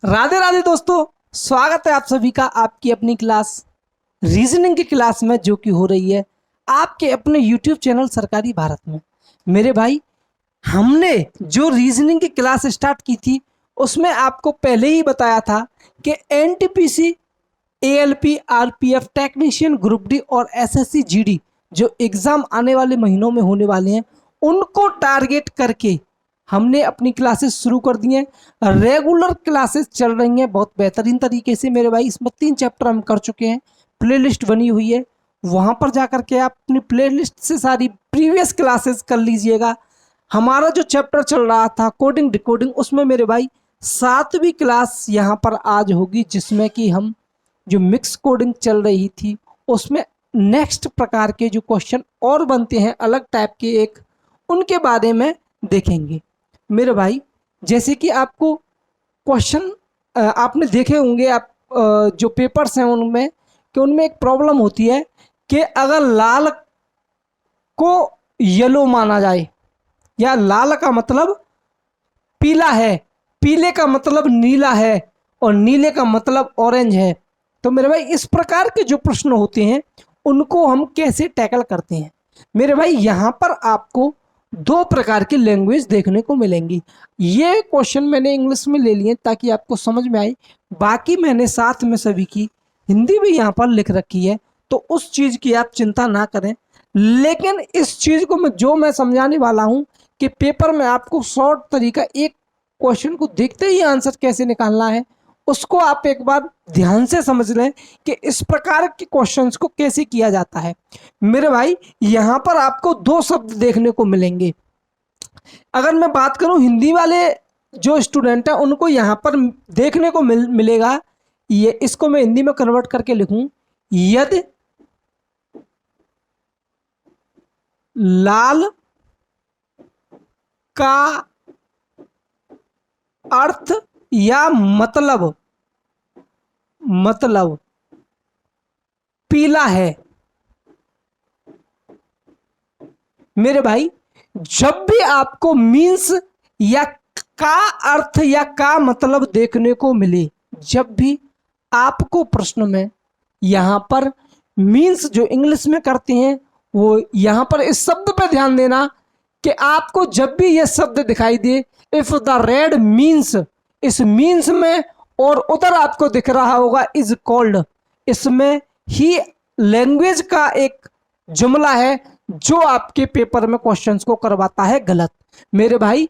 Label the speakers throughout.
Speaker 1: राधे राधे दोस्तों, स्वागत है आप सभी का आपकी अपनी क्लास रीजनिंग की क्लास में, जो कि हो रही है आपके अपने यूट्यूब चैनल सरकारी भारत में। मेरे भाई, हमने जो रीजनिंग की क्लास स्टार्ट की थी उसमें आपको पहले ही बताया था कि NTPC, ALP, RPF, technician group D और एसएससी जीडी जो एग्जाम आने वाले महीनों में होने वाले हैं उनको टारगेट करके हमने अपनी क्लासेस शुरू कर दी हैं। रेगुलर क्लासेस चल रही हैं बहुत बेहतरीन तरीके से मेरे भाई। इसमें 3 चैप्टर हम कर चुके हैं, प्लेलिस्ट बनी हुई है, वहां पर जाकर के आप अपनी प्लेलिस्ट से सारी प्रीवियस क्लासेस कर लीजिएगा। हमारा जो चैप्टर चल रहा था कोडिंग डिकोडिंग, उसमें मेरे भाई 7वीं क्लास यहाँ पर आज होगी, जिसमें कि हम जो मिक्स कोडिंग चल रही थी उसमें नेक्स्ट प्रकार के जो क्वेश्चन और बनते हैं अलग टाइप के एक, उनके बारे में देखेंगे मेरे भाई। जैसे कि आपको क्वेश्चन आपने देखे होंगे, आप जो पेपर्स हैं उनमें, कि उनमें एक प्रॉब्लम होती है कि अगर लाल को येलो माना जाए या लाल का मतलब पीला है, पीले का मतलब नीला है और नीले का मतलब ऑरेंज है, तो मेरे भाई इस प्रकार के जो प्रश्न होते हैं उनको हम कैसे टैकल करते हैं। मेरे भाई यहाँ पर आपको 2 प्रकार की लैंग्वेज देखने को मिलेंगी। ये क्वेश्चन मैंने इंग्लिश में ले लिए ताकि आपको समझ में आए, बाकी मैंने साथ में सभी की हिंदी भी यहाँ पर लिख रखी है, तो उस चीज़ की आप चिंता ना करें। लेकिन इस चीज़ को मैं समझाने वाला हूँ कि पेपर में आपको शॉर्ट तरीका, एक क्वेश्चन को देखते ही आंसर कैसे निकालना है, उसको आप एक बार ध्यान से समझ लें कि इस प्रकार के क्वेश्चंस को कैसे किया जाता है। मेरे भाई, यहाँ पर आपको 2 शब्द देखने को मिलेंगे। अगर मैं बात करूं हिंदी वाले जो स्टूडेंट हैं उनको यहाँ पर देखने को मिलेगा, ये इसको मैं हिंदी में कन्वर्ट करके लिखूं, यदि लाल का अर्थ या मतलब पीला है। मेरे भाई, जब भी आपको मीन्स या का अर्थ या का मतलब देखने को मिले, जब भी आपको प्रश्न में यहां पर मीन्स जो इंग्लिश में करते हैं, वो यहां पर इस शब्द पर ध्यान देना कि आपको जब भी यह शब्द दिखाई दे, इफ द रेड मीन्स, इस मीन्स में और उधर आपको दिख रहा होगा इज कॉल्ड, इसमें ही लैंग्वेज का एक जुमला है जो आपके पेपर में क्वेश्चंस को करवाता है गलत। मेरे भाई,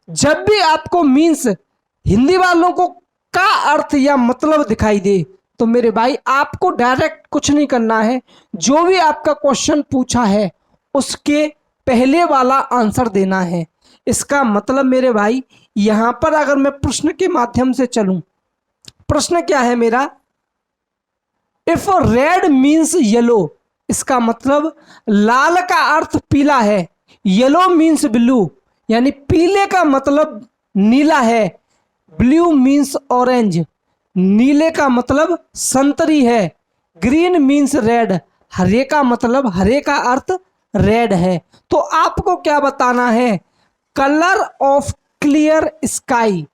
Speaker 1: जब भी आपको मीन्स हिंदी वालों को का अर्थ या मतलब दिखाई दे, तो मेरे भाई आपको डायरेक्ट कुछ नहीं करना है, जो भी आपका क्वेश्चन पूछा है उसके पहले वाला आंसर देना है। इसका मतलब मेरे भाई, यहां पर अगर मैं प्रश्न के माध्यम से चलूं, प्रश्न क्या है मेरा, इफ रेड मीन्स येलो, इसका मतलब लाल का अर्थ पीला है, येलो मीन्स ब्लू, यानी पीले का मतलब नीला है, ब्लू मीन्स ऑरेंज, नीले का मतलब संतरी है, ग्रीन मीन्स रेड, हरे का मतलब, हरे का अर्थ रेड है। तो आपको क्या बताना है, कलर ऑफ क्लियर स्काई,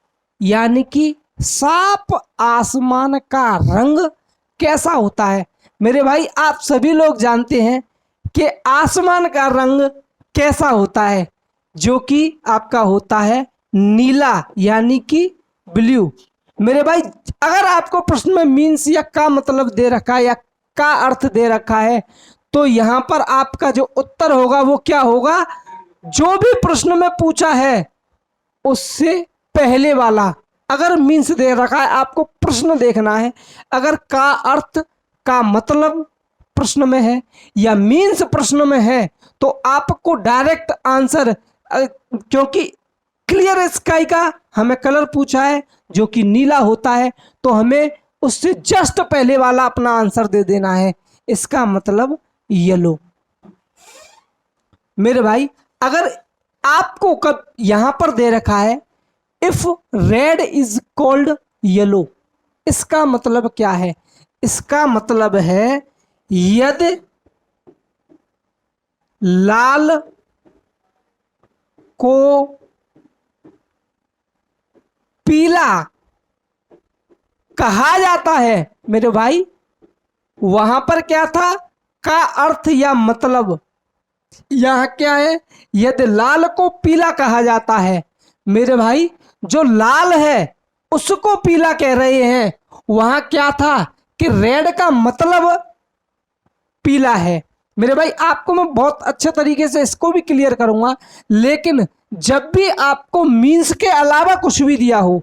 Speaker 1: यानी कि साफ आसमान का रंग कैसा होता है। मेरे भाई, आप सभी लोग जानते हैं कि आसमान का रंग कैसा होता है, जो कि आपका होता है नीला, यानी कि ब्लू। मेरे भाई, अगर आपको प्रश्न में मीन्स या का मतलब दे रखा है या का अर्थ दे रखा है, तो यहां पर आपका जो उत्तर होगा वो क्या होगा, जो भी प्रश्न में पूछा है उससे पहले वाला। अगर मीन्स दे रखा है, आपको प्रश्न देखना है, अगर का अर्थ का मतलब प्रश्न में है या मीन्स प्रश्न में है, तो आपको डायरेक्ट आंसर, क्योंकि क्लियर स्काई का हमें कलर पूछा है जो कि नीला होता है, तो हमें उससे जस्ट पहले वाला अपना आंसर दे देना है, इसका मतलब येलो। मेरे भाई, अगर आपको कब यहां पर दे रखा है if red is called yellow, इसका मतलब क्या है, इसका मतलब है यदि लाल को पीला कहा जाता है मेरे भाई, वहां पर क्या था, का अर्थ या मतलब। यहां क्या है, यदि लाल को पीला कहा जाता है मेरे भाई, जो लाल है उसको पीला कह रहे हैं, वहां क्या था कि रेड का मतलब पीला है। मेरे भाई आपको मैं बहुत अच्छे तरीके से इसको भी क्लियर करूंगा, लेकिन जब भी आपको मीन्स के अलावा कुछ भी दिया हो,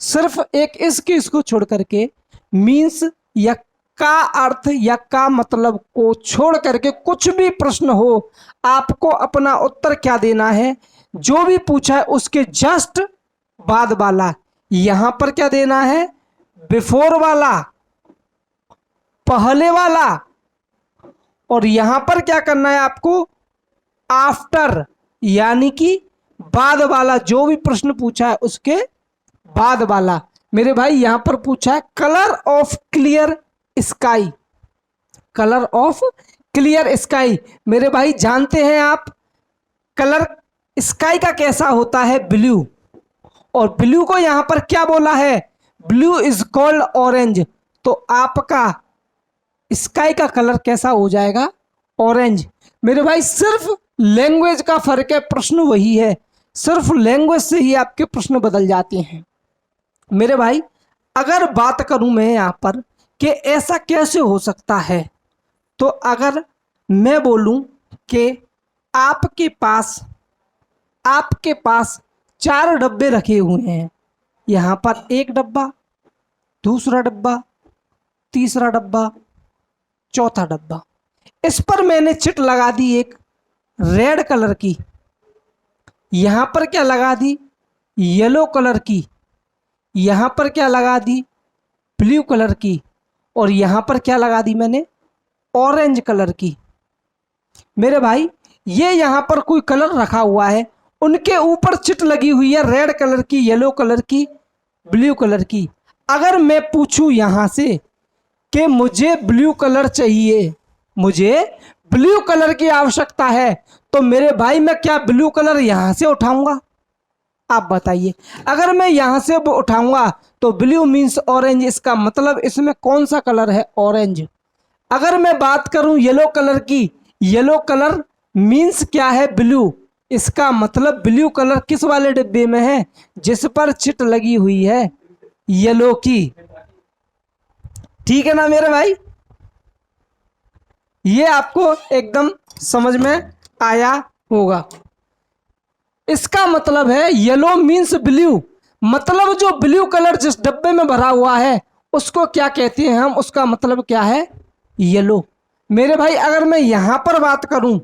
Speaker 1: सिर्फ एक इसको छोड़ करके मीन्स या का अर्थ या का मतलब को छोड़ करके कुछ भी प्रश्न हो, आपको अपना उत्तर क्या देना है, जो भी पूछा है उसके जस्ट बाद वाला। यहां पर क्या देना है, बिफोर वाला, पहले वाला, और यहां पर क्या करना है आपको, आफ्टर, यानी कि बाद वाला। जो भी प्रश्न पूछा है उसके बाद वाला। मेरे भाई यहां पर पूछा है colour of clear sky, colour of clear sky. मेरे भाई जानते हैं आप कलर स्काई का कैसा होता है, ब्लू, और ब्लू को यहां पर क्या बोला है, ब्लू इज कॉल्ड ऑरेंज। तो आपका स्काई का कलर कैसा हो जाएगा, ऑरेंज। मेरे भाई सिर्फ लैंग्वेज का फर्क है, प्रश्न वही है, सिर्फ लैंग्वेज से ही आपके प्रश्न बदल जाते हैं। मेरे भाई अगर बात करूं मैं यहां पर कि ऐसा कैसे हो सकता है, तो अगर मैं बोलूं कि आपके पास 4 डब्बे रखे हुए हैं, यहां पर एक डब्बा, दूसरा डब्बा, तीसरा डब्बा, चौथा डब्बा। इस पर मैंने चिट लगा दी एक रेड कलर की, यहां पर क्या लगा दी, येलो कलर की, यहां पर क्या लगा दी, ब्लू कलर की, और यहां पर क्या लगा दी मैंने, ऑरेंज कलर की। मेरे भाई ये यहां पर कोई कलर रखा हुआ है, उनके ऊपर चिट लगी हुई है रेड कलर की, येलो कलर की, ब्लू कलर की। अगर मैं पूछूं यहां से कि मुझे ब्लू कलर चाहिए, मुझे ब्लू कलर की आवश्यकता है, तो मेरे भाई मैं क्या ब्लू कलर यहां से उठाऊंगा, आप बताइए। अगर मैं यहां से उठाऊंगा तो ब्लू मीन्स ऑरेंज, इसका मतलब इसमें कौन सा कलर है, ऑरेंज। अगर मैं बात करूं येलो कलर की, येलो कलर मीन्स क्या है, ब्लू, इसका मतलब ब्लू कलर किस वाले डिब्बे में है, जिस पर चिट लगी हुई है येलो की। ठीक है ना मेरे भाई, ये आपको एकदम समझ में आया होगा। इसका मतलब है येलो मीन्स ब्लू, मतलब जो ब्लू कलर जिस डब्बे में भरा हुआ है उसको क्या कहते हैं हम, उसका मतलब क्या है, येलो। मेरे भाई अगर मैं यहां पर बात करूं,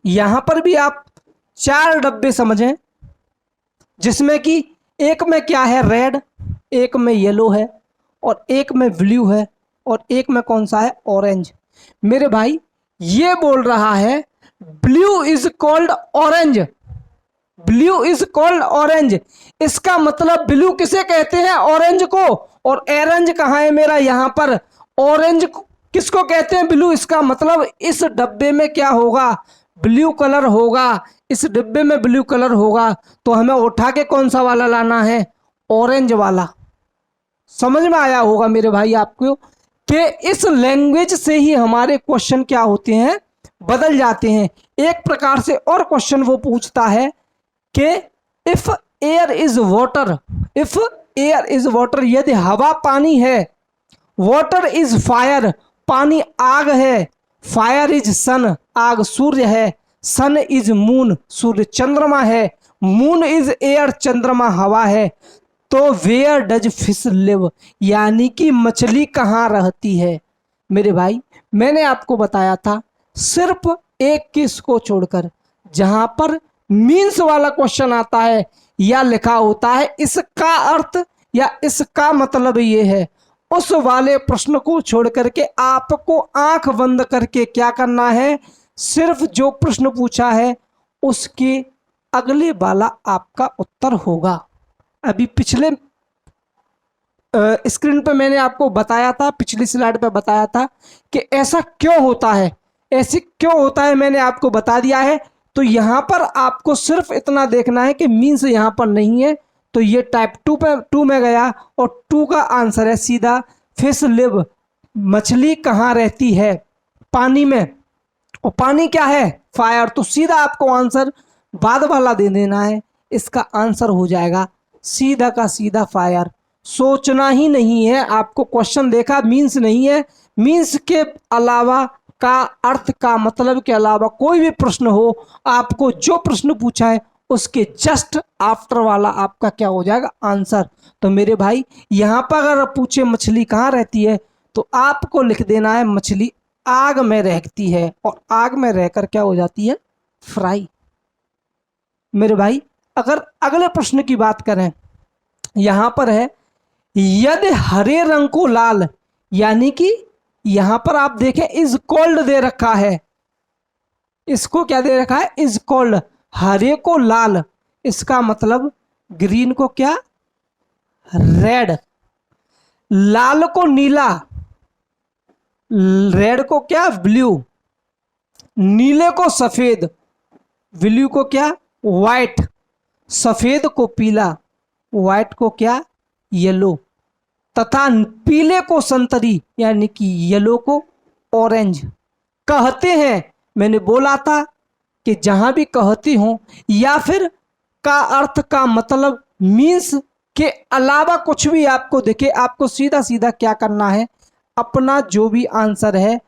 Speaker 1: यहां पर भी आप 4 डब्बे समझें, जिसमें कि एक में क्या है, रेड, एक में येलो है, और एक में ब्लू है, और एक में कौन सा है, ऑरेंज। मेरे भाई ये बोल रहा है blue is called orange, blue is called orange. इसका मतलब ब्लू किसे कहते हैं, ऑरेंज को, और ऑरेंज कहाँ है मेरा, यहां पर ऑरेंज किसको कहते हैं, ब्लू। इसका मतलब इस डब्बे में क्या होगा, ब्लू कलर होगा, इस डिब्बे में ब्लू कलर होगा, तो हमें उठा के कौन सा वाला लाना है, ऑरेंज वाला। समझ में आया होगा मेरे भाई आपको कि इस लैंग्वेज से ही हमारे क्वेश्चन क्या होते हैं, बदल जाते हैं। एक प्रकार से और क्वेश्चन वो पूछता है कि if air is water, if air is water, यदि हवा पानी है, वाटर इज फायर, पानी आग है, फायर इज सन, आग सूर्य है, सन इज मून, सूर्य चंद्रमा है, मून इज एयर, चंद्रमा हवा है, तो वेयर डज फिश लिव, यानी कि मछली कहाँ रहती है। मेरे भाई मैंने आपको बताया था सिर्फ एक केस को छोड़कर, जहां पर मीन्स वाला क्वेश्चन आता है या लिखा होता है इसका अर्थ या इसका मतलब ये है, उस वाले प्रश्न को छोड़ करके आपको आंख बंद करके क्या करना है, सिर्फ जो प्रश्न पूछा है उसके अगले वाला आपका उत्तर होगा। अभी पिछले स्क्रीन पे मैंने आपको बताया था, पिछली स्लाइड पे बताया था कि ऐसा क्यों होता है, ऐसे क्यों होता है मैंने आपको बता दिया है। तो यहां पर आपको सिर्फ इतना देखना है कि मीन्स यहां पर नहीं है, तो ये टाइप 2 में गया और 2 का आंसर है सीधा फिश लिव। मछली कहाँ रहती है? पानी में। और पानी क्या है? फायर। तो सीधा आपको आंसर बाद वाला दे देना है। इसका आंसर हो जाएगा सीधा का सीधा फायर। सोचना ही नहीं है आपको। क्वेश्चन देखा, मीन्स नहीं है, मीन्स के अलावा का अर्थ का मतलब के अलावा कोई भी प्रश्न हो, आपको जो प्रश्न पूछा है उसके जस्ट आफ्टर वाला आपका क्या हो जाएगा? आंसर। तो मेरे भाई यहां पर अगर पूछे मछली कहाँ रहती है तो आपको लिख देना है मछली आग में रहती है, और आग में रहकर क्या हो जाती है? फ्राई। मेरे भाई अगर अगले प्रश्न की बात करें, यहां पर है यदि हरे रंग को लाल, यानी कि यहां पर आप देखें इज कोल्ड दे रखा है। इसको क्या दे रखा है? Is cold. हरे को लाल, इसका मतलब ग्रीन को क्या? रेड। लाल को नीला, रेड को क्या? ब्लू। नीले को सफेद, ब्लू को क्या? व्हाइट। सफेद को पीला, व्हाइट को क्या? येलो। तथा पीले को संतरी, यानी कि येलो को ऑरेंज। कहते हैं, मैंने बोला था कि जहां भी कहते हो या फिर का अर्थ का मतलब मीन्स के अलावा कुछ भी आपको दिखे, आपको सीधा सीधा क्या करना है? अपना जो भी आंसर है,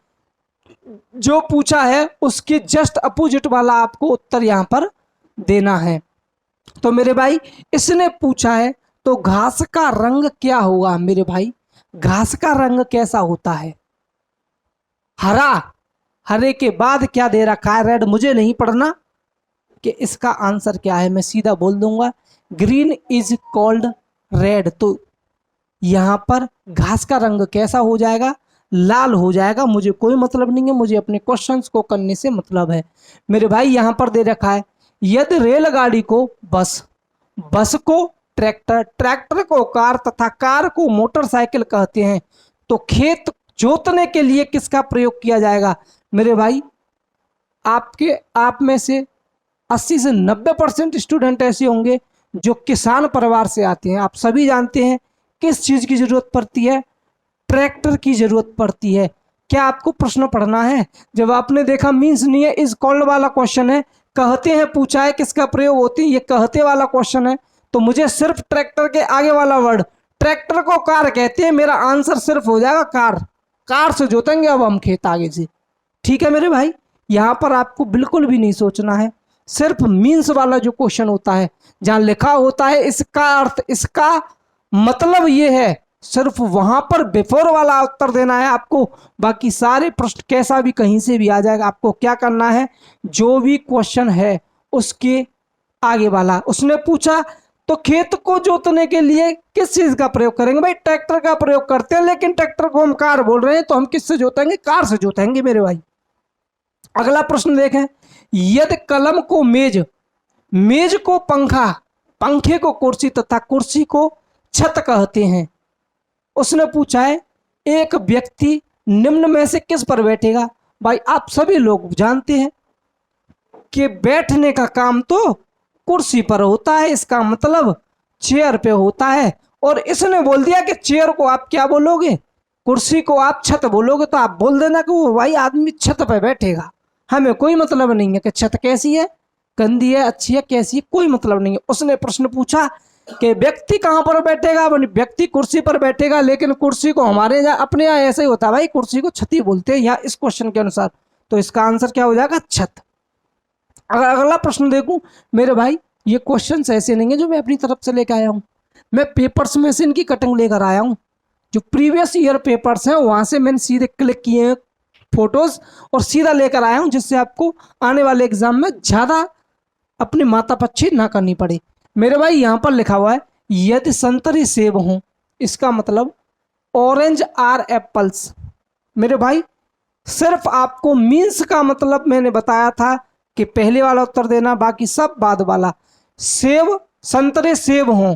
Speaker 1: जो पूछा है उसके जस्ट अपोजिट वाला आपको उत्तर यहां पर देना है। तो मेरे भाई इसने पूछा है तो घास का रंग क्या होगा? मेरे भाई घास का रंग कैसा होता है? हरा। हरे के बाद क्या दे रखा है? रेड। मुझे नहीं पढ़ना कि इसका आंसर क्या है, मैं सीधा बोल दूंगा ग्रीन इज कॉल्ड रेड। तो यहां पर घास का रंग कैसा हो जाएगा? लाल हो जाएगा। मुझे कोई मतलब नहीं है, मुझे अपने क्वेश्चंस को करने से मतलब है। मेरे भाई यहां पर दे रखा है यदि रेलगाड़ी को बस, बस को ट्रैक्टर, ट्रैक्टर को कार तथा कार को मोटरसाइकिल कहते हैं, तो खेत जोतने के लिए किसका प्रयोग किया जाएगा? मेरे भाई आप में से 80 से 90% स्टूडेंट ऐसे होंगे जो किसान परिवार से आते हैं। आप सभी जानते हैं किस चीज की जरूरत पड़ती है? ट्रैक्टर की जरूरत पड़ती है। क्या आपको प्रश्न पढ़ना है? जब आपने देखा मीन्स नहीं है, इज कॉल्ड वाला क्वेश्चन है, कहते हैं पूछा है किसका प्रयोग होती है, ये कहते वाला क्वेश्चन है, तो मुझे सिर्फ ट्रैक्टर के आगे वाला वर्ड, ट्रैक्टर को कार कहते हैं, मेरा आंसर सिर्फ हो जाएगा कार। कार से जोतेंगे अब हम खेत आगे से। ठीक है मेरे भाई, यहां पर आपको बिल्कुल भी नहीं सोचना है। सिर्फ मीन्स वाला जो क्वेश्चन होता है, जहां लिखा होता है इसका अर्थ, इसका मतलब ये है, सिर्फ वहां पर बिफोर वाला उत्तर देना है आपको। बाकी सारे प्रश्न कैसा भी कहीं से भी आ जाएगा, आपको क्या करना है? जो भी क्वेश्चन है उसके आगे वाला। उसने पूछा तो खेत को जोतने के लिए किस चीज का प्रयोग करेंगे? भाई ट्रैक्टर का प्रयोग करते हैं, लेकिन ट्रैक्टर को हम कार बोल रहे हैं, तो हम किससे जोतेंगे? कार से जोतेंगे मेरे भाई। अगला प्रश्न देखें, यदि कलम को मेज, मेज को पंखा, पंखे को कुर्सी तथा कुर्सी को छत कहते हैं, उसने पूछा है एक व्यक्ति निम्न में से किस पर बैठेगा? भाई आप सभी लोग जानते हैं कि बैठने का काम तो कुर्सी पर होता है, इसका मतलब चेयर पे होता है। और इसने बोल दिया कि चेयर को आप क्या बोलोगे? कुर्सी को आप छत बोलोगे, तो आप बोल देना कि वो भाई आदमी छत पे बैठेगा। हमें कोई मतलब नहीं है कि छत कैसी है, गंदी है, अच्छी है, कैसी है, कोई मतलब नहीं है। उसने प्रश्न पूछा कि व्यक्ति कहां पर बैठेगा? व्यक्ति कुर्सी पर बैठेगा, लेकिन कुर्सी को हमारे यहाँ अपने यहाँ ऐसे ही होता है भाई, कुर्सी को छत ही बोलते हैं यहाँ इस क्वेश्चन के अनुसार। तो इसका आंसर क्या हो जाएगा? छत। अगर अगला प्रश्न देखूं मेरे भाई, ये क्वेश्चन ऐसे नहीं है जो मैं अपनी तरफ से लेकर आया हूं, मैं पेपर्स में से इनकी कटिंग लेकर आया हूं। जो प्रीवियस ईयर पेपर्स हैं वहां से मैंने सीधे क्लिक किए हैं फोटोज और सीधा लेकर आया हूं, जिससे आपको आने वाले एग्जाम में ज्यादा अपनी माथापच्ची ना करनी पड़े। मेरे भाई यहां पर लिखा हुआ है यदि संतरी सेब हो, इसका मतलब ऑरेंज आर एप्पल्स। मेरे भाई सिर्फ आपको मीन्स का मतलब मैंने बताया था कि पहले वाला उत्तर देना, बाकी सब बाद वाला। सेब, संतरे सेब हो,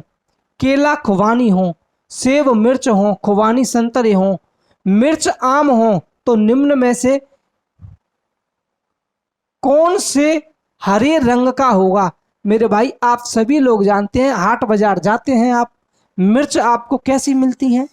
Speaker 1: केला खुबानी हो, सेब मिर्च हो, खुबानी संतरे हो, मिर्च आम हो, तो निम्न में से कौन से हरे रंग का होगा? मेरे भाई आप सभी लोग जानते हैं, हाट बाजार जाते हैं आप, मिर्च आपको कैसी मिलती हैं?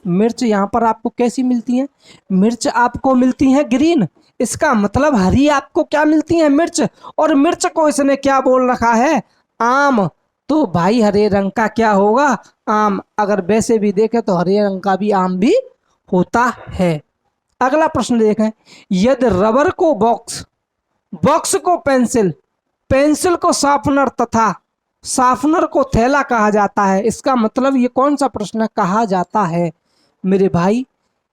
Speaker 1: मिर्च यहाँ पर आपको कैसी मिलती हैं? मिर्च आपको मिलती हैं ग्रीन। इसका मतलब हरी आपको क्या मिलती है? मिर्च। और मिर्च को इसने क्या बोल रखा है? आम। तो भाई हरे रंग का क्या होगा? आम। अगर वैसे भी देखें तो हरे रंग का भी आम भी होता है। अगला प्रश्न देखें, यदि रबर को बॉक्स, बॉक्स को पेंसिल, पेंसिल को शार्पनर तथा शार्पनर को थैला कहा जाता है, इसका मतलब ये कौन सा प्रश्न कहा जाता है? मेरे भाई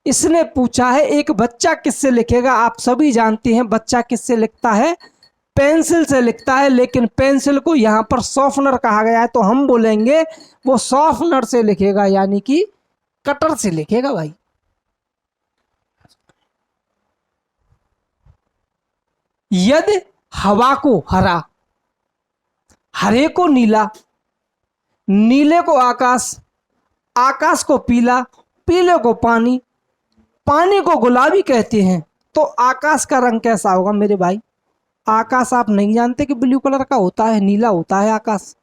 Speaker 1: इसने पूछा है एक बच्चा किससे लिखेगा। आप सभी जानते हैं बच्चा किससे लिखता है? पेंसिल से लिखता है, लेकिन पेंसिल को यहाँ पर सॉफ्टनर कहा गया है, तो हम बोलेंगे वो सॉफ्टनर से लिखेगा, यानी कि कटर से लिखेगा भाई। यदि हवा को हरा, हरे को नीला, नीले को आकाश, आकाश को पीला, पीले को पानी, पानी को गुलाबी कहते हैं, तो आकाश का रंग कैसा होगा मेरे भाई? आकाश आप नहीं जानते कि ब्लू कलर का होता है, नीला होता है आकाश।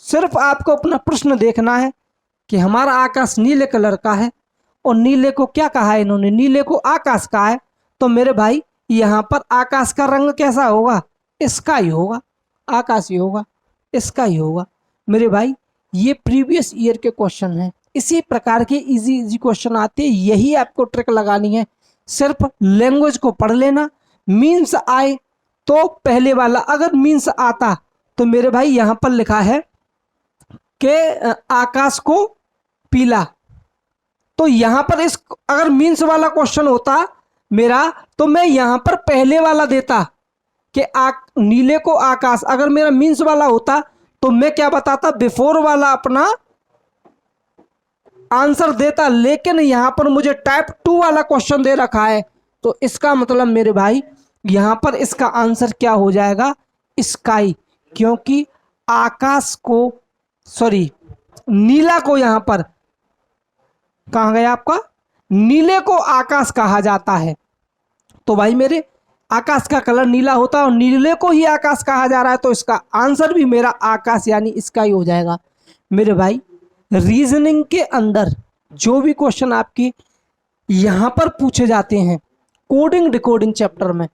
Speaker 1: सिर्फ आपको अपना प्रश्न देखना है कि हमारा आकाश नीले कलर का है, और नीले को क्या कहा है इन्होंने? नीले को आकाश कहा है। तो मेरे भाई यहाँ पर आकाश का रंग कैसा होगा? इसका ही होगा, आकाश ही होगा, इसका ही होगा। मेरे भाई ये प्रीवियस ईयर के क्वेश्चन हैं, इसी प्रकार के इजी इजी क्वेश्चन आते हैं, यही आपको ट्रिक लगानी है। सिर्फ लैंग्वेज को पढ़ लेना, मीन्स आए तो पहले वाला, अगर मीन्स आता तो मेरे भाई यहाँ पर लिखा है कि आकाश को पीला, तो यहाँ पर इस अगर मीन्स वाला क्वेश्चन होता मेरा, तो मैं यहाँ पर पहले वाला देता कि नीले को आकाश। अगर मेरा मीन्स वाला होता तो मैं क्या बताता? बिफोर वाला अपना आंसर देता, लेकिन यहां पर मुझे टाइप 2 वाला क्वेश्चन दे रखा है, तो इसका मतलब मेरे भाई यहां पर इसका आंसर क्या हो जाएगा? स्काई। क्योंकि आकाश को, सॉरी, नीला को यहां पर कहा गया आपका, नीले को आकाश कहा जाता है। तो भाई मेरे आकाश का कलर नीला होता है और नीले को ही आकाश कहा जा रहा है, तो इसका आंसर भी मेरा आकाश यानी स्काई हो जाएगा। मेरे भाई रीजनिंग के अंदर जो भी क्वेश्चन आपके यहां पर पूछे जाते हैं कोडिंग डिकोडिंग चैप्टर में,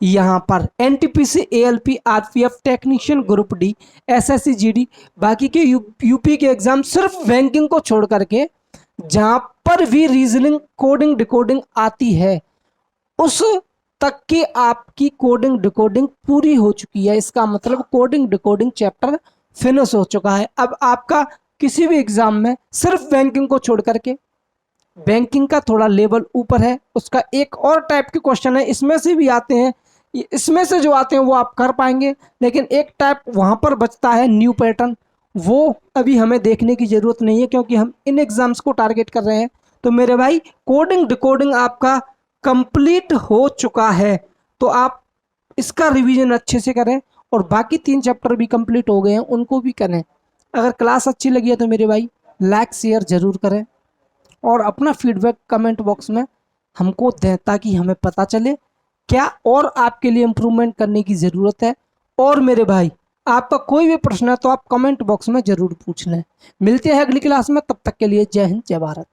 Speaker 1: यहाँ पर NTPC, ALP, RPF, technician group D, SSC, GD, बाकी के यूपी के एग्जाम, सिर्फ बैंकिंग को छोड़ करके जहां पर भी रीजनिंग कोडिंग डिकोडिंग आती है उस तक की आपकी कोडिंग डिकोडिंग पूरी हो चुकी है। इसका मतलब कोडिंग डिकोडिंग चैप्टर फिनिश हो चुका है। अब आपका किसी भी एग्जाम में सिर्फ बैंकिंग को छोड़ करके, बैंकिंग का थोड़ा लेवल ऊपर है, उसका एक और टाइप के क्वेश्चन है, इसमें से भी आते हैं, इसमें से जो आते हैं वो आप कर पाएंगे, लेकिन एक टाइप वहां पर बचता है न्यू पैटर्न, वो अभी हमें देखने की जरूरत नहीं है क्योंकि हम इन एग्जाम्स को टारगेट कर रहे हैं। तो मेरे भाई कोडिंग डिकोडिंग आपका कंप्लीट हो चुका है, तो आप इसका रिवीजन अच्छे से करें, और बाकी 3 चैप्टर भी कंप्लीट हो गए हैं उनको भी करें। अगर क्लास अच्छी लगी है तो मेरे भाई लाइक शेयर जरूर करें, और अपना फीडबैक कमेंट बॉक्स में हमको दें, ताकि हमें पता चले क्या और आपके लिए इम्प्रूवमेंट करने की ज़रूरत है। और मेरे भाई आपका कोई भी प्रश्न है तो आप कमेंट बॉक्स में ज़रूर पूछ लें। मिलते हैं अगली क्लास में, तब तक के लिए जय हिंद, जय भारत।